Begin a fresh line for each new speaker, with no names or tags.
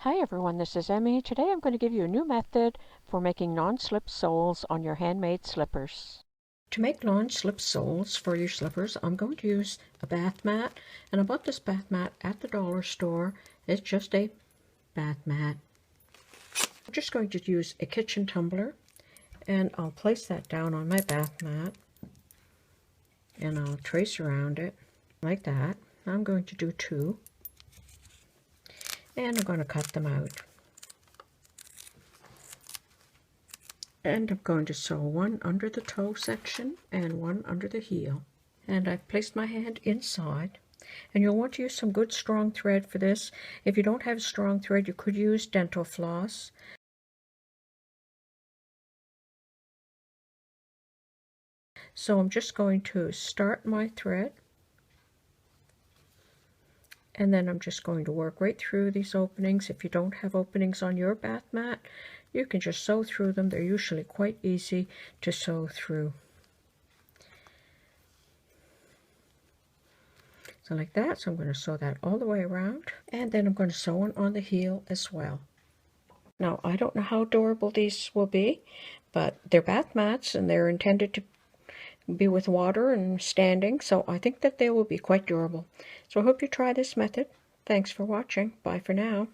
Hi everyone, this is Emmy. Today I'm going to give you a new method for making non-slip soles on your handmade slippers. To make non-slip soles for your slippers, I'm going to use a bath mat, and I bought this bath mat at the dollar store. It's just a bath mat. I'm just going to use a kitchen tumbler, and I'll place that down on my bath mat, and I'll trace around it like that. I'm going to do two. And I'm going to cut them out. And I'm going to sew one under the toe section and one under the heel. And I've placed my hand inside. And you'll want to use some good strong thread for this. If you don't have strong thread, you could use dental floss. So I'm just going to start my thread. And then I'm just going to work right through these openings. If you don't have openings on your bath mat, you can just sew through them. They're usually quite easy to sew through. So like that. So I'm going to sew that all the way around. And then I'm going to sew one on the heel as well. Now, I don't know how durable these will be, but they're bath mats and they're intended to be with water and standing, so I think that they will be quite durable. So I hope you try this method. Thanks for watching. Bye for now.